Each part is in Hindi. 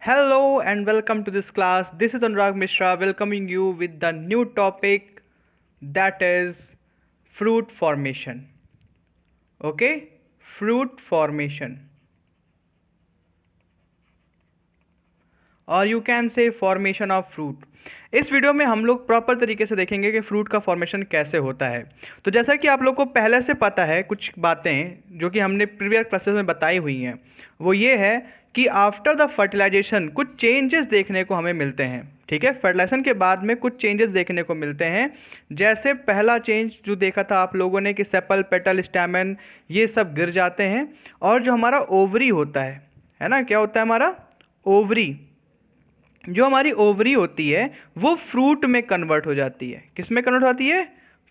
Hello and welcome to this class. This is Anurag Mishra welcoming you with the new topic that is fruit formation. Okay? Fruit formation. और you can say formation of fruit. इस वीडियो में हम लोग प्रॉपर तरीके से देखेंगे कि फ्रूट का फॉर्मेशन कैसे होता है। तो जैसा कि आप लोग को पहले से पता है कुछ बातें जो कि हमने प्रीवियस क्लासेस में बताई हुई हैं, वो ये है कि आफ्टर द फर्टिलाइजेशन कुछ चेंजेस देखने को हमें मिलते हैं। ठीक है, फर्टिलाइजेशन के बाद में कुछ चेंजेस देखने को मिलते हैं। जैसे पहला चेंज जो देखा था आप लोगों ने कि सेपल, पेटल, स्टैमेन ये सब गिर जाते हैं और जो हमारा ओवरी होता है ना, क्या होता है हमारा ओवरी, जो हमारी ओवरी होती है वो फ्रूट में कन्वर्ट हो जाती है। किस में कन्वर्ट होती है?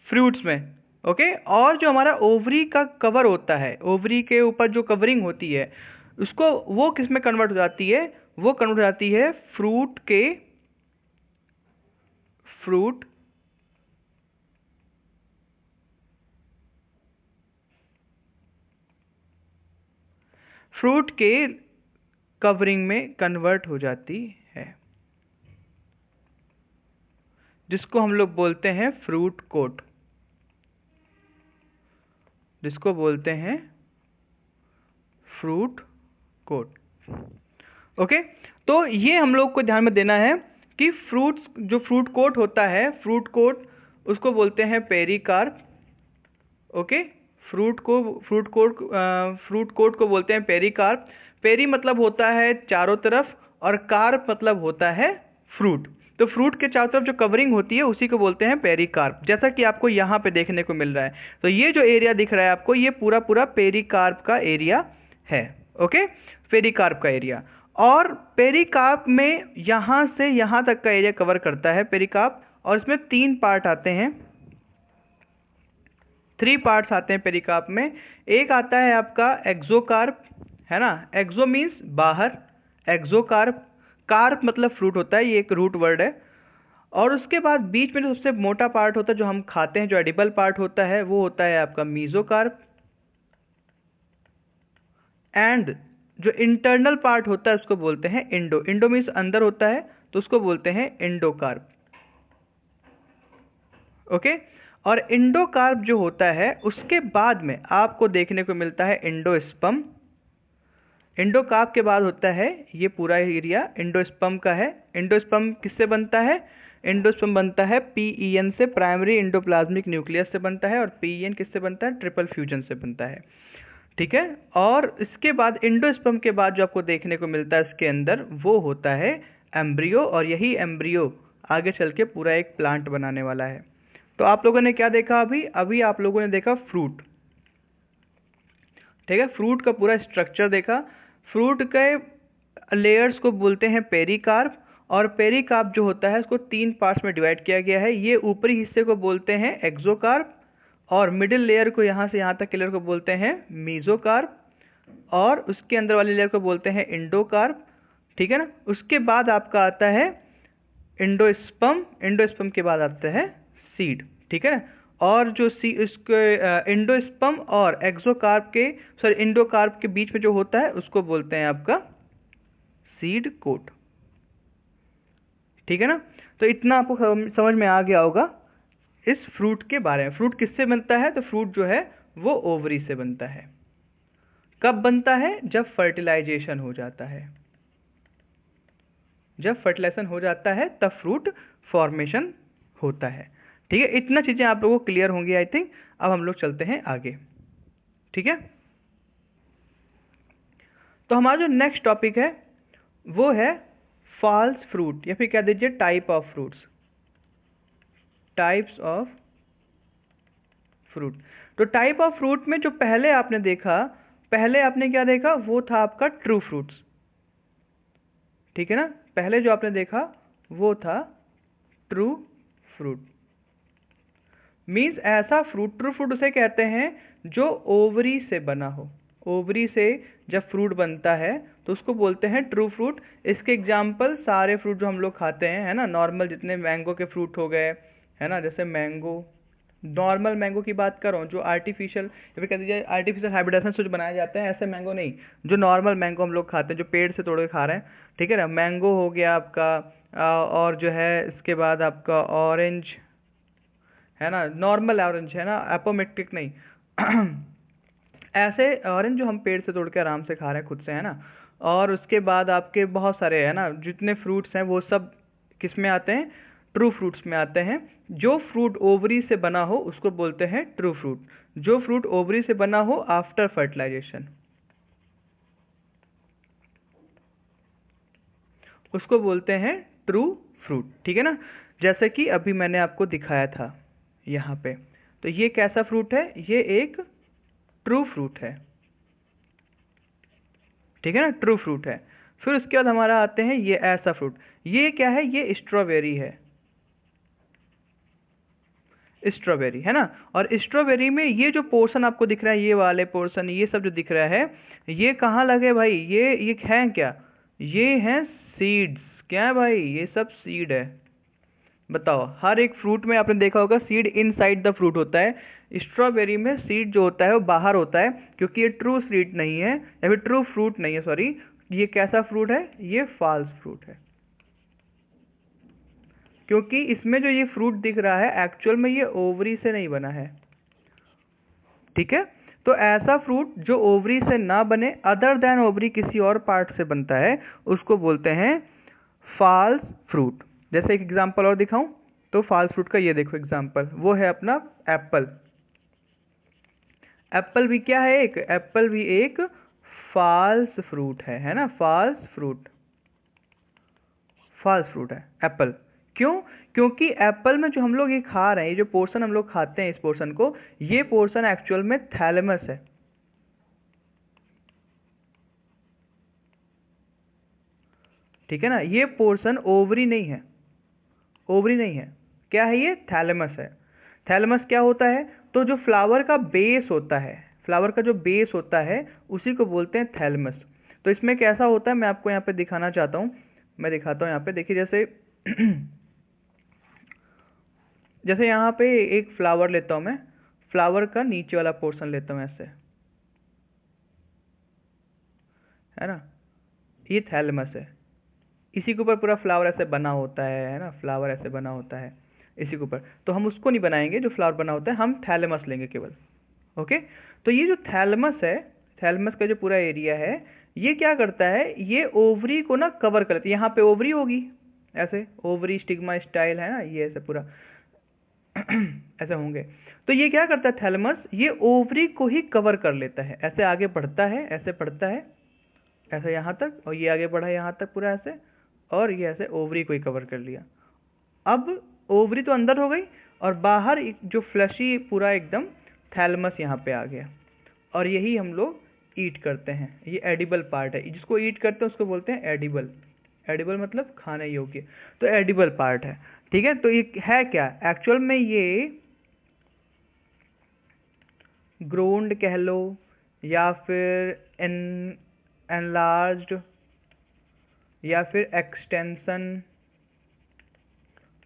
फ्रूट्स में। ओके, और जो हमारा ओवरी का कवर होता है, ओवरी के ऊपर जो कवरिंग होती है उसको, वो किस में कन्वर्ट हो जाती है? वो कन्वर्ट हो जाती है फ्रूट के कवरिंग में कन्वर्ट हो जाती है, जिसको हम लोग बोलते हैं फ्रूट कोट, जिसको बोलते हैं फ्रूट कोट। ओके, तो ये हम लोग को ध्यान में देना है कि फ्रूट्स, जो फ्रूट कोट होता है, फ्रूट कोट उसको बोलते हैं पेरिकार्प। ओके, फ्रूट कोट को बोलते हैं पेरिकार्प। पेरी मतलब होता है चारों तरफ और कार्प मतलब होता है फ्रूट। तो फ्रूट के चारों तरफ जो कवरिंग होती है उसी को बोलते हैं पेरिकार्प, जैसा कि आपको यहाँ पे देखने को मिल रहा है। तो ये जो एरिया दिख रहा है आपको, ये पूरा पूरा पेरिकार्प का एरिया है। ओके, पेरिकार्प का एरिया। और पेरिकार्प में यहाँ से यहाँ तक का एरिया कवर करता है पेरिकार्प, और इसमें 3 पार्ट आते हैं, 3 पार्ट्स आते हैं पेरिकार्प में। एक आता है आपका एक्सोकार्प, है ना, एक्सो मीन्स बाहर, एक्सोकार्प, कार्प मतलब फ्रूट होता है, ये एक रूट वर्ड है। और उसके बाद बीच में जो सबसे मोटा पार्ट होता है जो हम खाते हैं, जो एडिबल पार्ट होता है, वो होता है आपका मीजोकार्प। एंड जो इंटरनल पार्ट होता है उसको बोलते हैं इंडो, इंडो मीन्स अंदर होता है, तो उसको बोलते हैं इंडोकार्प। ओके, और इंडोकार्प जो होता है उसके बाद में आपको देखने को मिलता है इंडोस्पर्म। इंडोकार्प के बाद होता है ये पूरा एरिया इंडोस्पर्म का है। इंडोस्पर्म किससे बनता है? इंडोस्पर्म बनता है पीईएन से, प्राइमरी इंडोप्लाज्मिक न्यूक्लियस से बनता है, और पीईएन किससे बनता है? ट्रिपल फ्यूजन से बनता है। ठीक है, और इसके बाद इंडोस्पर्म के बाद जो आपको देखने को मिलता है इसके अंदर, वो होता है एम्ब्रियो, और यही एम्ब्रियो आगे चल के पूरा एक प्लांट बनाने वाला है। तो आप लोगों ने क्या देखा? अभी आप लोगों ने देखा फ्रूट। ठीक है, फ्रूट का पूरा स्ट्रक्चर देखा। फ्रूट के लेयर्स को बोलते हैं पेरिकार्प, और पेरिकार्प जो होता है उसको 3 पार्ट्स में डिवाइड किया गया है। ये ऊपरी हिस्से को बोलते हैं एक्सोकार्प, और मिडिल लेयर को, यहाँ से यहाँ तक के लेयर को बोलते हैं मीजोकार्प, और उसके अंदर वाली लेयर को बोलते हैं इंडोकार्प। ठीक है ना, उसके बाद आपका आता है इंडोस्पर्म, इंडोस्पर्म के बाद आता है सीड। ठीक है, और जो इसके इंडोस्पर्म और एक्सोकार्प के, सॉरी इंडोकार्प के बीच में जो होता है उसको बोलते हैं आपका सीड कोट। ठीक है ना, तो इतना आपको समझ में आ गया होगा इस फ्रूट के बारे में। फ्रूट किससे बनता है? तो फ्रूट जो है वो ओवरी से बनता है। कब बनता है? जब फर्टिलाइजेशन हो जाता है। जब फर्टिलाइजेशन हो जाता है तब फ्रूट फॉर्मेशन होता है। ठीक है, इतना चीजें आप लोगों को क्लियर होंगी आई थिंक। अब हम लोग चलते हैं आगे। ठीक है, तो हमारा जो नेक्स्ट टॉपिक है वो है फॉल्स फ्रूट, या फिर कह दीजिए type of fruits, types of fruit. तो टाइप ऑफ फ्रूट में जो पहले आपने देखा, पहले आपने क्या देखा? वो था आपका ट्रू फ्रूट्स। ठीक है ना, पहले जो आपने देखा वो था ट्रू फ्रूट। मीन्स ऐसा फ्रूट, ट्रू फ्रूट उसे कहते हैं जो ओवरी से बना हो। ओवरी से जब फ्रूट बनता है तो उसको बोलते हैं ट्रू फ्रूट। इसके एग्जाम्पल सारे फ्रूट जो हम लोग खाते हैं, है ना, नॉर्मल जितने मैंगो के फ्रूट हो गए, है ना, जैसे मैंगो, नॉर्मल मैंगो की बात कर रहा हूँ, जो आर्टिफिशियल या फिर कह दीजिए आर्टिफिशियल हाइब्रिडाइजेशन से जो बनाए जाते हैं, ऐसे मैंगो नहीं। जो नॉर्मल मैंगो हम लोग खाते हैं, जो पेड़ से तोड़ के खा रहे हैं, ठीक है ना। मैंगो हो गया आपका, और जो है इसके बाद आपका ऑरेंज है ना, नॉर्मल ऑरेंज है ना, एपोमेट्रिक नहीं। ऐसे ऑरेंज जो हम पेड़ से तोड़ के आराम से खा रहे हैं खुद से, है ना। और उसके बाद आपके बहुत सारे है ना, जितने फ्रूट्स हैं वो सब किस में आते हैं, ट्रू फ्रूट्स में आते हैं। जो फ्रूट ओवरी से बना हो उसको बोलते हैं ट्रू फ्रूट। जो फ्रूट ओवरी से बना हो आफ्टर फर्टिलाइजेशन, उसको बोलते हैं ट्रू फ्रूट, ठीक है ना। जैसे कि अभी मैंने आपको दिखाया था यहाँ पे, तो ये कैसा फ्रूट है, ये एक ट्रू फ्रूट है, ठीक है ना, ट्रू फ्रूट है। फिर उसके बाद हमारा आते हैं ये ऐसा फ्रूट, ये क्या है, ये स्ट्रॉबेरी है, स्ट्रॉबेरी है ना। और स्ट्रॉबेरी में ये जो पोर्शन आपको दिख रहा है, ये वाले पोर्शन, ये सब जो दिख रहा है, ये कहाँ लगे भाई, ये हैं क्या, ये हैं सीड्स। क्या है भाई, ये सब सीड है। बताओ, हर एक फ्रूट में आपने देखा होगा सीड इनसाइड द फ्रूट होता है। स्ट्रॉबेरी में सीड जो होता है वो बाहर होता है, क्योंकि ये ट्रू सीड नहीं है, या फिर ट्रू फ्रूट नहीं है, सॉरी। ये कैसा फ्रूट है, ये फॉल्स फ्रूट है, क्योंकि इसमें जो ये फ्रूट दिख रहा है एक्चुअल में ये ओवरी से नहीं बना है, ठीक है। तो ऐसा फ्रूट जो ओवरी से ना बने, अदर देन ओवरी किसी और पार्ट से बनता है, उसको बोलते हैं फॉल्स फ्रूट। जैसे एक एग्जांपल और दिखाऊं, तो फॉल्स फ्रूट का ये देखो एग्जांपल, वो है अपना एप्पल। एप्पल भी क्या है, एक एप्पल भी एक फॉल्स फ्रूट है ना, फॉल्स फ्रूट, फॉल्स फ्रूट है एप्पल। क्यों, क्योंकि एप्पल में जो हम लोग ये खा रहे हैं, ये जो पोर्शन हम लोग खाते हैं इस पोर्शन को, ये पोर्शन एक्चुअल में थैलेमस है, ठीक है ना। ये पोर्शन ओवरी नहीं है, ओवरी नहीं है, क्या है, ये थैलेमस है। थैलेमस क्या होता है, तो जो फ्लावर का बेस होता है, फ्लावर का जो बेस होता है उसी को बोलते हैं थैलेमस। तो इसमें कैसा होता है, मैं आपको यहाँ पे दिखाना चाहता हूँ, मैं दिखाता हूँ यहाँ पे, देखिए जैसे जैसे यहाँ पे एक फ्लावर लेता हूँ मैं, फ्लावर का नीचे वाला पोर्शन लेता हूँ ऐसे, है ना, ये थैलेमस है। इसी के ऊपर पूरा फ्लावर ऐसे बना होता है ना, फ्लावर ऐसे बना होता है इसी के ऊपर। तो हम उसको नहीं बनाएंगे जो फ्लावर बना होता है, हम थैलेमस लेंगे केवल। ओके, तो ये जो थैलेमस है, थैलेमस का जो पूरा एरिया है, ये क्या करता है, ये ओवरी को ना कवर कर लेती है। यहाँ पे ओवरी होगी, ऐसे ओवरी स्टिग्मा स्टाइल है ना, ये ऐसे पूरा ऐसे होंगे। तो ये क्या करता है थैलेमस, ये ओवरी को ही कवर कर लेता है, ऐसे आगे बढ़ता है, ऐसे बढ़ता है, ऐसे यहाँ तक, और ये आगे बढ़ा यहाँ तक पूरा ऐसे, और ये ऐसे ओवरी को ही कवर कर लिया। अब ओवरी तो अंदर हो गई, और बाहर जो फ्लशी पूरा एकदम थैलेमस यहाँ पे आ गया, और यही हम लोग ईट करते हैं। ये एडिबल पार्ट है, जिसको ईट करते हैं उसको बोलते हैं एडिबल। एडिबल मतलब खाने योग्य, तो एडिबल पार्ट है, ठीक है। तो ये है क्या, एक्चुअल में ये ग्रोन्ड कह लो, या फिर एनलार्ज्ड, या फिर एक्सटेंशन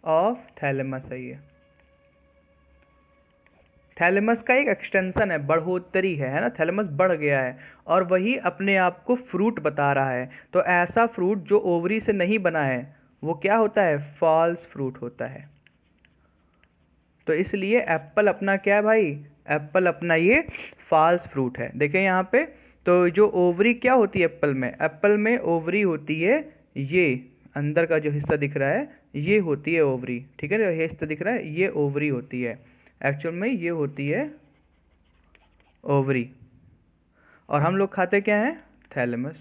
ऑफ थैलेमस है। ये थैलेमस का एक एक्सटेंशन है, बढ़ोतरी है ना, थैलेमस बढ़ गया है, और वही अपने आप को फ्रूट बता रहा है। तो ऐसा फ्रूट जो ओवरी से नहीं बना है वो क्या होता है, फॉल्स फ्रूट होता है। तो इसलिए एप्पल अपना क्या है भाई, एप्पल अपना ये फॉल्स फ्रूट है। देखें यहाँ पे, तो जो ओवरी क्या होती है एप्पल में, एप्पल में ओवरी होती है, ये अंदर का जो हिस्सा दिख रहा है ये होती है ओवरी, ठीक है ना, ये हिस्सा दिख रहा है ये ओवरी होती है, एक्चुअल में ये होती है ओवरी। और हम लोग खाते क्या हैं, थैलेमस।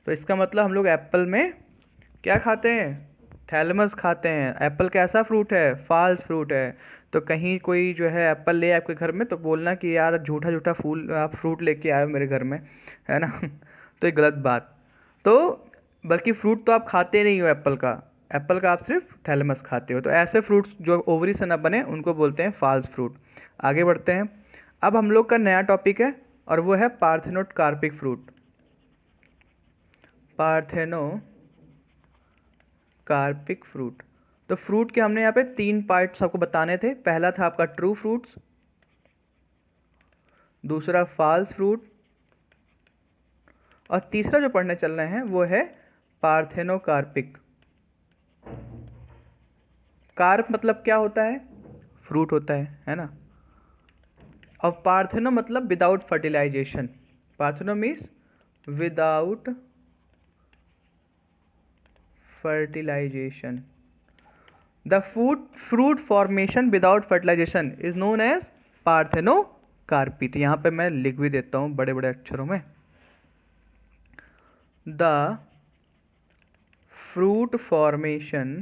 तो इसका मतलब हम लोग एप्पल में क्या खाते हैं, थैलेमस खाते हैं। एप्पल कैसा फ्रूट है, फॉल्स फ्रूट है। तो कहीं कोई जो है एप्पल ले आपके घर में, तो बोलना कि यार झूठा झूठा फूल आप फ्रूट लेके आए हो मेरे घर में, है ना तो ये गलत बात। तो बल्कि फ्रूट तो आप खाते नहीं हो एप्पल का, एप्पल का आप सिर्फ थैलेमस खाते हो। तो ऐसे फ्रूट्स जो ओवरी से न बने उनको बोलते हैं फॉल्स फ्रूट। आगे बढ़ते हैं, अब हम लोग का नया टॉपिक है, और वो है पार्थेनोकार्पिक फ्रूट। पार्थेनोकार्पिक फ्रूट, तो फ्रूट के हमने यहाँ पे 3 पार्ट्स आपको बताने थे। पहला था आपका ट्रू फ्रूट्स, दूसरा फॉल्स फ्रूट, और तीसरा जो पढ़ने चल रहे हैं वो है पार्थेनोकार्पिक। कार्प मतलब क्या होता है? फ्रूट होता है ना। और पार्थेनो मतलब without fertilization. Partheno means without fertilization. The fruit formation without fertilization is known as parthenocarpy। तो यहाँ पे मैं लिख भी देता हूँ बड़े बड़े अक्षरों में। The fruit formation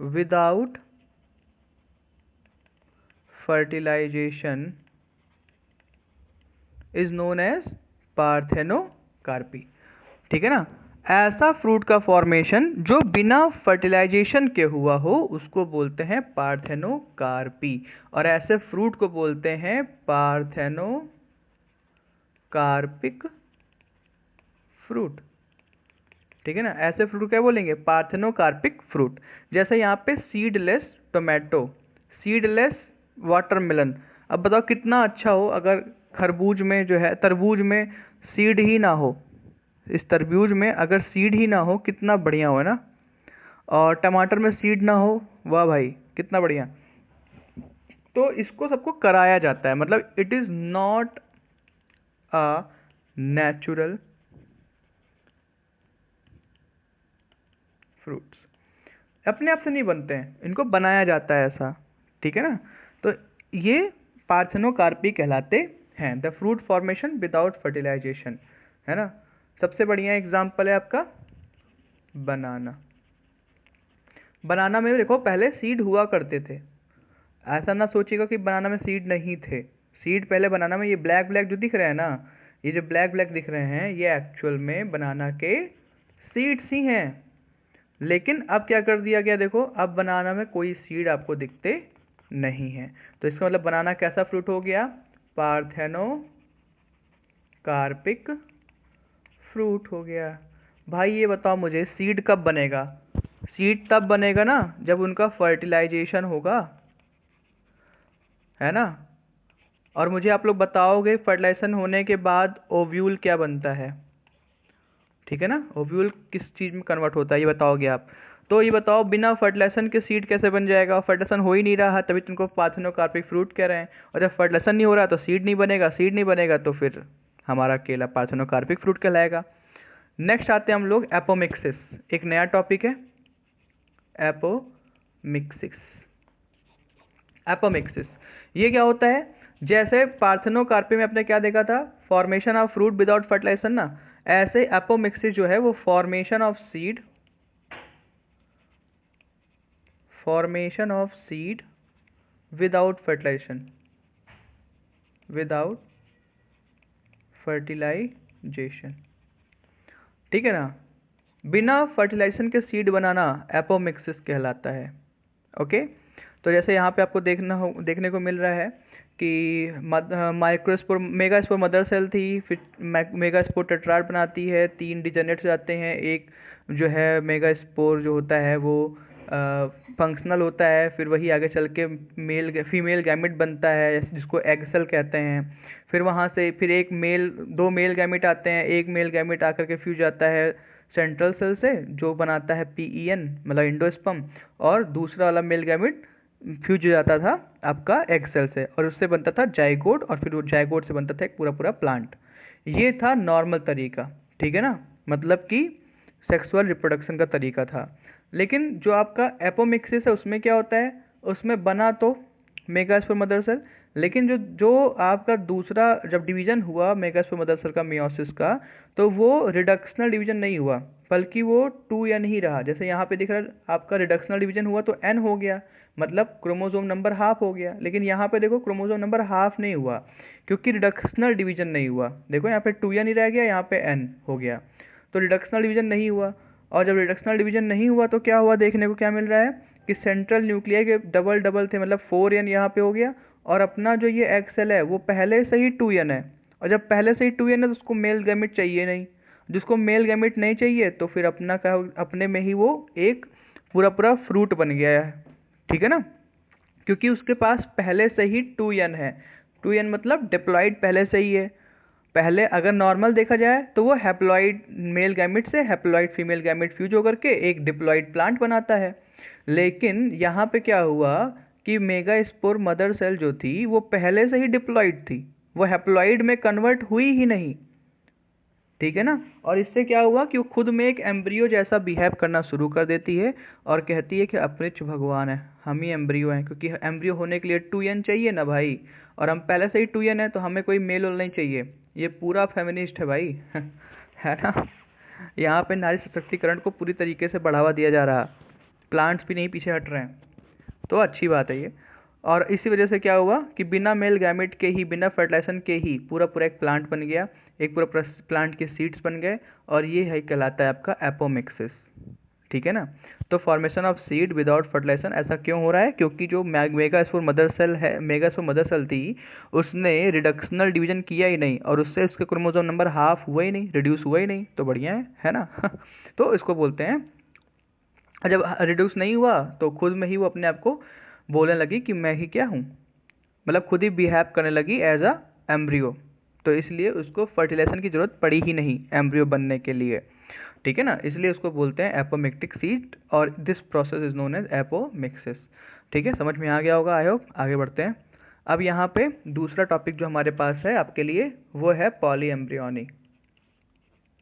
without fertilization is known as parthenocarpy. ठीक है ना। ऐसा फ्रूट का फॉर्मेशन जो बिना फर्टिलाइजेशन के हुआ हो उसको बोलते हैं पार्थेनोकार्पी, और ऐसे फ्रूट को बोलते हैं पार्थेनोकार्पिक फ्रूट। ठीक है ना। ऐसे फ्रूट क्या बोलेंगे? Parthenocarpic fruit. जैसे यहाँ पे सीडलेस टोमेटो, सीडलेस वाटरमेलन। अब बताओ कितना अच्छा हो अगर खरबूज में जो है, तरबूज में सीड ही ना हो, इस तरबूज में अगर सीड ही ना हो कितना बढ़िया हो, है ना। और टमाटर में सीड ना हो, वाह भाई कितना बढ़िया। तो इसको सबको कराया जाता है, मतलब it is not a natural fruits, अपने आप से नहीं बनते हैं, इनको बनाया जाता है ऐसा। ठीक है ना। तो ये पार्थेनोकार्पी कहलाते हैं, the fruit formation without fertilization, है ना। सबसे बढ़िया एग्जाम्पल है आपका बनाना। बनाना में देखो पहले सीड हुआ करते थे, ऐसा ना सोचिएगा कि बनाना में सीड नहीं थे। सीड पहले बनाना में, ये ब्लैक ब्लैक जो दिख रहे हैं ना, ये जो ब्लैक ब्लैक दिख रहे हैं ये एक्चुअल में बनाना के सीड्स ही हैं। लेकिन अब क्या कर दिया गया, देखो अब बनाना में कोई सीड आपको दिखते नहीं है। तो इसका मतलब बनाना कैसा फ्रूट हो गया? पार्थेनोकार्पिक फ्रूट हो गया। भाई ये बताओ मुझे, सीड कब बनेगा? सीड तब बनेगा ना जब उनका फर्टिलाइजेशन होगा, है ना। और मुझे आप लोग बताओगे फर्टिलाइजेशन होने के बाद ओव्यूल क्या बनता है? ठीक है ना। ओव्यूल किस चीज में कन्वर्ट होता है ये बताओगे आप। तो ये बताओ बिना फर्टिलाइजेशन के सीड कैसे बन जाएगा? फर्टिलाइजेशन हो ही नहीं रहा, तभी तुमको पार्थेनोकार्पिक फ्रूट कह रहे हैं। और जब फर्टिलाइजेशन नहीं हो रहा तो सीड नहीं बनेगा, सीड नहीं बनेगा तो फिर हमारा केला पार्थेनोकार्पिक फ्रूट कहलाएगा। नेक्स्ट आते हैं हम लोग एपोमिक्सिस, एक नया टॉपिक है एपोमिक्सिस। एपोमिक्सिस ये क्या होता है? जैसे पार्थेनोकार्पी में आपने क्या देखा था, formation of fruit without fertilization ना, ऐसे एपोमिक्सिस जो है वो formation of seed, formation of seed without fertilization, without fertilization. ठीक है ना। बिना फर्टिलाइजेशन के सीड बनाना एपोमिक्सिस कहलाता है। ओके। तो जैसे यहाँ पे आपको देखने को मिल रहा है कि माइक्रोस्पोर मेगास्पोर मदर सेल थी, फिर मेगास्पोर टेट्राड बनाती है, 3 डिजेनेट्स जाते हैं, एक जो है मेगास्पोर जो होता है वो फंक्शनल होता है, फिर वही आगे चल के फीमेल गैमेट बनता है जिसको एग सेल कहते हैं। फिर वहाँ से फिर दो मेल गैमेट आते हैं, एक मेल गैमेट आकर के फ्यूज आता है सेंट्रल सेल से जो बनाता है PEN मतलब इंडोस्पर्म, और दूसरा वाला मेल गैमेट फ्यूज हो जाता था आपका एग सेल से, और उससे बनता था जाइगोट, और फिर वो जाइगोट से बनता था एक पूरा पूरा प्लांट। ये था नॉर्मल तरीका। ठीक है ना। मतलब कि सेक्सुअल रिप्रोडक्शन का तरीका था। लेकिन जो आपका एपोमिक्सिस है उसमें क्या होता है, उसमें बना तो मेगास्पोर मदर सेल, लेकिन जो आपका दूसरा जब डिवीजन हुआ मेगास्पोर मदर सेल का मियोसिस का, तो वो रिडक्शनल डिवीजन नहीं हुआ बल्कि वो 2n ही रहा। जैसे यहाँ पे दिख रहा है आपका रिडक्शनल डिवीजन हुआ तो n हो गया, मतलब क्रोमोसोम नंबर हाफ हो गया। लेकिन यहाँ पे देखो क्रोमोसोम नंबर हाफ नहीं हुआ क्योंकि रिडक्शनल डिवीजन नहीं हुआ। देखो यहाँ पे 2n ही रह गया, यहाँ पे n हो गया, तो रिडक्शनल डिवीजन नहीं हुआ। और जब रिडक्शनल डिवीजन नहीं हुआ तो क्या हुआ, देखने को क्या मिल रहा है कि सेंट्रल न्यूक्लियाई के डबल डबल थे, मतलब 4n यहाँ पे हो गया, और अपना जो ये एग सेल है वो पहले से ही 2n है, और जब पहले से ही 2n है तो उसको मेल गैमेट चाहिए नहीं। जिसको मेल गैमेट नहीं चाहिए तो फिर अपना क्या, अपने में ही वो एक पूरा पूरा फ्रूट बन गया है, ठीक है ना, क्योंकि उसके पास पहले से ही 2n है। 2n मतलब डिप्लॉइड पहले से ही है। पहले अगर नॉर्मल देखा जाए तो वो हैप्लॉइड मेल गैमेट से हैप्लॉइड फीमेल गैमेट फ्यूज होकर के एक डिप्लॉइड प्लांट बनाता है। लेकिन यहाँ पे क्या हुआ कि मेगास्पोर मदर सेल जो थी वो पहले से ही डिप्लॉइड थी, वो हैप्लॉइड में कन्वर्ट हुई ही नहीं, ठीक है ना। और इससे क्या हुआ कि वो खुद में एक एम्ब्रियो जैसा बिहेव करना शुरू कर देती है और कहती है कि अपरिच भगवान है, हम ही एम्ब्रियो हैं, क्योंकि एम्ब्रियो होने के लिए 2n चाहिए ना भाई, और हम पहले से ही 2n है तो हमें कोई मेल नहीं चाहिए। ये पूरा फेमिनिस्ट है भाई है ना। यहाँ पे नारी सशक्तिकरण को पूरी तरीके से बढ़ावा दिया जा रहा, प्लांट्स भी नहीं पीछे हट रहे हैं, तो अच्छी बात है ये। और इसी वजह से क्या हुआ कि बिना मेल गैमेट के ही, बिना फर्टिलाइजेशन के ही पूरा पूरा एक प्लांट बन गया, एक पूरा प्लांट के सीड्स बन गए, और ये है कहलाता है आपका एपोमिक्सिस, ठीक है ना। तो formation of seed without fertilization ऐसा क्यों हो रहा है, क्योंकि जो मेगास्पोर मदर सेल है, मेगास्पोर मदर सेल थी, उसने रिडक्शनल डिवीजन किया ही नहीं, और उससे उसके क्रोमोसोम नंबर हाफ हुआ ही नहीं, रिड्यूस हुआ ही नहीं, तो बढ़िया है ना तो इसको बोलते हैं, जब रिड्यूस नहीं हुआ तो खुद में ही वो अपने आप को बोलने लगी कि मैं ही क्या हूँ, मतलब खुद ही बिहेव करने लगी एज अ एम्ब्रियो, तो इसलिए उसको फर्टिलाइजेशन की जरूरत पड़ी ही नहीं एम्ब्रियो बनने के लिए, ठीक है ना। इसलिए उसको बोलते हैं एपोमिक्टिक सीड, और this process is known as apomixis, ठीक है, समझ में आ गया होगा, आई होप। आगे बढ़ते हैं। अब यहाँ पे दूसरा टॉपिक जो हमारे पास है आपके लिए वो है पॉली एम्ब्रियोनी।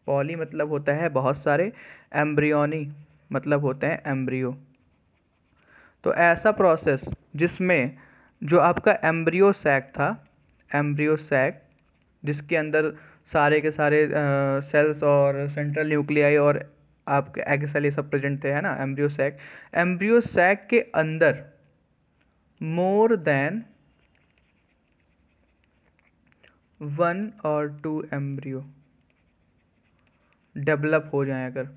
पॉली मतलब होता है बहुत सारे, एम्ब्रियोनी मतलब होते हैं एम्ब्रियो। तो ऐसा प्रोसेस जिसमें जो आपका एम्ब्रियो सैक था, एम्ब्रियो सैक जिसके अंदर सारे के सारे सेल्स और सेंट्रल न्यूक्लियाई और आपके एग सेल ये सब प्रेजेंट थे, है ना, एम्ब्रियो सैक के अंदर मोर देन 1 और 2 एम्ब्रियो डेवलप हो जाए अगर,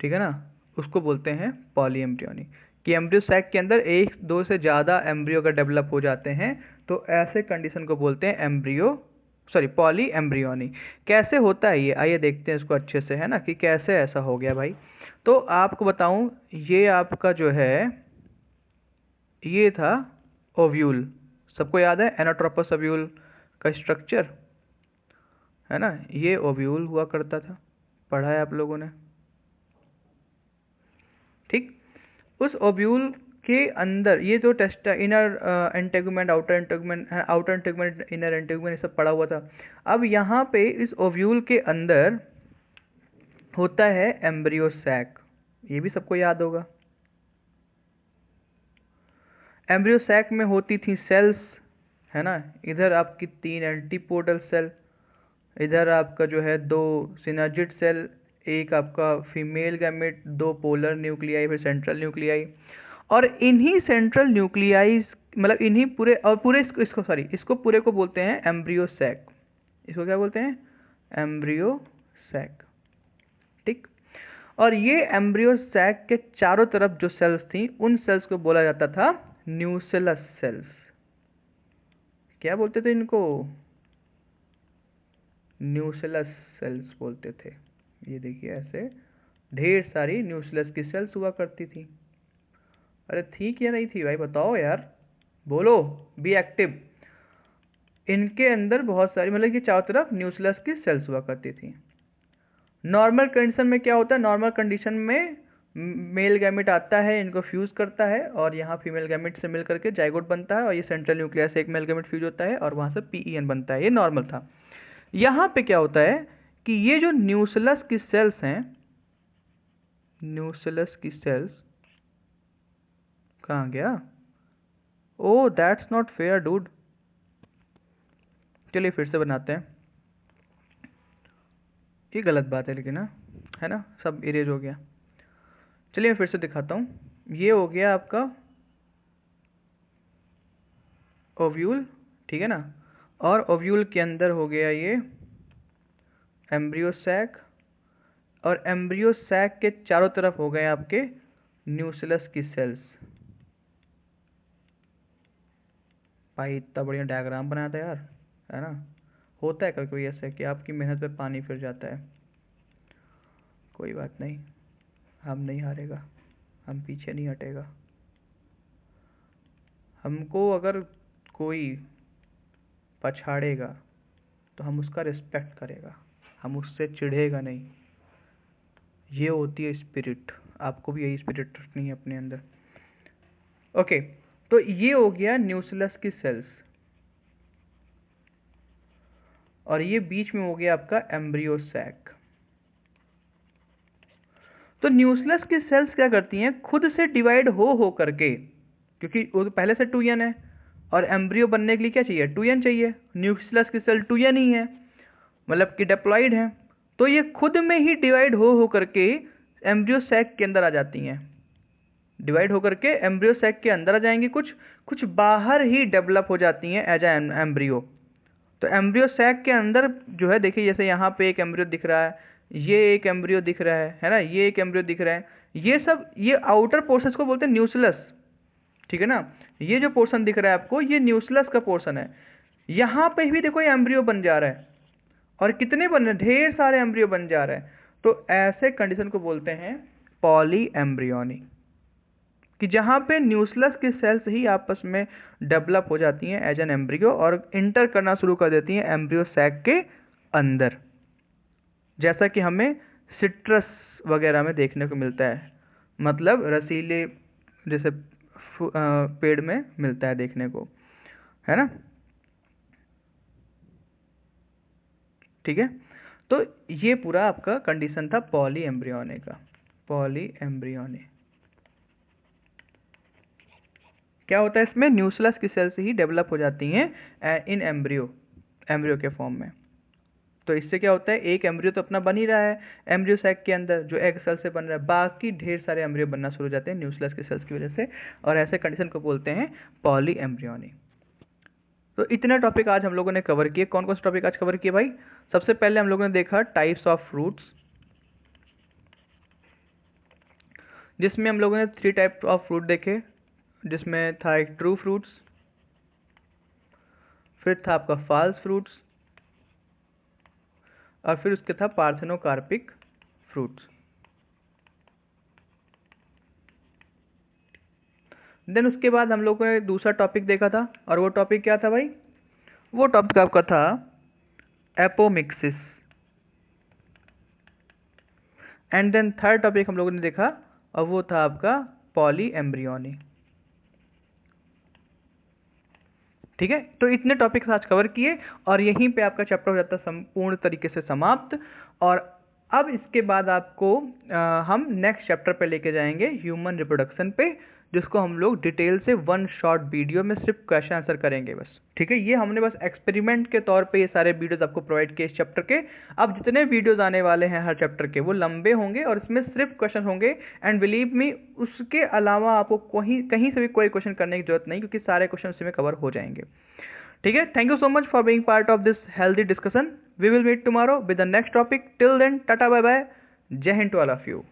ठीक है ना, उसको बोलते हैं पॉली एम्ब्रियोनी। कि एम्ब्रियो सैक के अंदर एक दो से ज़्यादा एम्ब्रियो अगर डेवलप हो जाते हैं तो ऐसे कंडीशन को बोलते हैं पॉली एम्ब्रियोनी। कैसे होता है ये, आइए देखते हैं इसको अच्छे से, है ना, कि कैसे ऐसा हो गया भाई। तो आपको बताऊं, ये आपका जो है ये था ओव्यूल, सबको याद है एनाट्रोपस ओव्यूल का स्ट्रक्चर, है ना, ये ओव्यूल हुआ करता था, पढ़ा है आप लोगों ने, ठीक। उस ओव्यूल के अंदर ये जो टेस्ट इनर एंटेगुमेंट, आउटर एंटेगुमेंट, इनर एंटेगुमेंट, ये सब पड़ा हुआ था। अब यहाँ पे इस ओव्यूल के अंदर होता है एम्ब्रियो सैक, ये भी सबको याद होगा। एम्ब्रियो सैक में होती थी सेल्स, है ना, इधर आपकी 3 एंटीपोडल सेल, इधर आपका जो है 2 सिनर्जिड सेल, एक आपका फीमेल गैमेट, 2 पोलर न्यूक्लियाई, फिर सेंट्रल न्यूक्लियाई, और इन्हीं सेंट्रल न्यूक्लियाई, मतलब इन्हीं पूरे और पूरे इसको पूरे को बोलते हैं एम्ब्रियो सैक। इसको क्या बोलते हैं, एम्ब्रियो सैक, ठीक। और ये एम्ब्रियो सैक के चारों तरफ जो सेल्स थी उन सेल्स को बोला जाता था न्यूसेलस सेल्स। क्या बोलते थे इनको, न्यूसेलस सेल्स बोलते थे। ये देखिए ऐसे ढेर सारी न्यूसेलस की सेल्स हुआ करती थी। अरे थी क्या नहीं थी भाई, बताओ यार, बोलो, बी एक्टिव। इनके अंदर बहुत सारी, मतलब कि चारों तरफ न्यूसेलस की सेल्स हुआ करती थी। नॉर्मल कंडीशन में क्या होता है, नॉर्मल कंडीशन में मेल गैमेट आता है, इनको फ्यूज करता है, और यहाँ फीमेल गैमेट से मिल करके जाइगोट बनता है, और ये सेंट्रल न्यूक्लियस से एक मेल गैमेट फ्यूज होता है और वहाँ से पीईएन बनता है, ये नॉर्मल था। यहाँ पे क्या होता है कि ये जो न्यूसेलस की सेल्स हैं, न्यूसेलस की सेल्स कहाँ गया, ओ दैट्स नॉट फेयर डूड, चलिए फिर से बनाते हैं, ये गलत बात है लेकिन, है ना, सब इरेज हो गया। चलिए मैं फिर से दिखाता हूँ, ये हो गया आपका ओव्यूल, ठीक है ना, और ओव्यूल के अंदर हो गया ये एम्ब्रियो सैक, और एम्ब्रियो सैक के चारों तरफ हो गए आपके न्यूसेलस की सेल्स। भाई इतना बढ़िया डायग्राम बनाया था यार, है ना, होता है कभी कोई ऐसा कि आपकी मेहनत पे पानी फिर जाता है। कोई बात नहीं, हम नहीं हारेगा, हम पीछे नहीं हटेगा। हमको अगर कोई पछाड़ेगा तो हम उसका रिस्पेक्ट करेगा, हम उससे चिढ़ेगा नहीं। ये होती है स्पिरिट। आपको भी यही स्पिरिट रखनी है अपने अंदर। ओके, तो ये हो गया न्यूक्लियस की सेल्स, और ये बीच में हो गया आपका एम्ब्रियो सैक। तो न्यूक्लियस की सेल्स क्या करती हैं, खुद से डिवाइड हो करके, क्योंकि वो तो पहले से 2n है, और एम्ब्रियो बनने के लिए क्या चाहिए, 2n चाहिए। न्यूक्लियस की सेल 2n ही है, मतलब कि डिप्लॉइड है। तो ये खुद में ही डिवाइड हो करके एम्ब्रियो सैक के अंदर आ जाती हैं। डिवाइड होकर के एम्ब्रियो सैक के अंदर आ जाएंगी, कुछ बाहर ही डेवलप हो जाती हैं एज एम्ब्रियो। तो एम्ब्रियो सैक के अंदर जो है, देखिए जैसे यहाँ पे एक एम्ब्रियो दिख रहा है, ये एक एम्ब्रियो दिख रहा है ना, ये एक एम्ब्रियो दिख रहा है, ये सब, ये आउटर पोर्शन को बोलते हैं न्यूक्लियस, ठीक है ना। ये जो पोर्शन दिख रहा है आपको, ये न्यूक्लियस का पोर्शन है। यहाँ पे भी देखो ये एम्ब्रियो बन जा रहा है, और कितने बन रहे हैं, ढेर सारे एम्ब्रियो बन जा रहे हैं। तो ऐसे कंडीशन को बोलते हैं पॉली एम्ब्रियोनी, कि जहां पे न्यूक्लियस की सेल्स ही आपस में डेवलप हो जाती हैं एज एन एम्ब्रियो, और इंटर करना शुरू कर देती हैं एम्ब्रियो सैक के अंदर, जैसा कि हमें सिट्रस वगैरह में देखने को मिलता है। मतलब रसीले जैसे पेड़ में मिलता है देखने को, है ना। ठीक है, तो ये पूरा आपका कंडीशन था पॉली एम्ब्रियोनी का। पॉली एम्ब्रियोनी क्या होता है, इसमें न्यूक्लियस की सेल्स ही डेवलप हो जाती हैं इन एम्ब्रियो के फॉर्म में। तो इससे क्या होता है, एक एम्ब्रियो तो अपना बन ही रहा है एम्ब्रियो सैक के अंदर, जो एग सेल से बन रहा है, बाकी ढेर सारे एम्ब्रियो बनना शुरू हो जाते हैं न्यूक्लियस की सेल्स की वजह से, और ऐसे कंडीशन को बोलते हैं पॉली एम्ब्रियोनी। तो इतने टॉपिक आज हम लोगों ने कवर किए। कौन कौन से टॉपिक आज कवर किए भाई? सबसे पहले हम लोगों ने देखा टाइप्स ऑफ फ्रूट्स, जिसमें हम लोगों ने 3 टाइप ऑफ फ्रूट देखे, जिसमें था एक ट्रू फ्रूट्स, फिर था आपका फॉल्स फ्रूट्स, और फिर उसके था पार्थेनोकार्पिक फ्रूट्स। देन उसके बाद हम लोगों ने दूसरा टॉपिक देखा था, और वो टॉपिक क्या था भाई? वो टॉपिक आपका था apomixis. And then third topic हम लोगों ने देखा, और वो था आपका पॉली एम्ब्रियोनी। ठीक है, तो इतने टॉपिक्स आज कवर किए, और यहीं पे आपका चैप्टर हो जाता है संपूर्ण तरीके से समाप्त। और अब इसके बाद आपको हम नेक्स्ट चैप्टर पे लेके जाएंगे, ह्यूमन रिप्रोडक्शन पे, जिसको हम लोग डिटेल से 1 शॉर्ट वीडियो में सिर्फ क्वेश्चन आंसर करेंगे बस। ठीक है, ये हमने बस एक्सपेरिमेंट के तौर पे ये सारे वीडियोस आपको प्रोवाइड किए इस चैप्टर के। अब जितने वीडियोस आने वाले हैं हर चैप्टर के, वो लंबे होंगे, और इसमें सिर्फ क्वेश्चन होंगे। एंड बिलीव मी, उसके अलावा आपको कहीं से भी कोई क्वेश्चन करने की जरूरत नहीं, क्योंकि सारे क्वेश्चन उसमें कवर हो जाएंगे। ठीक है, thank you so much for being part of this healthy discussion. We will meet tomorrow with the next topic. Till then, tata bye bye, Jai Hind to all of you.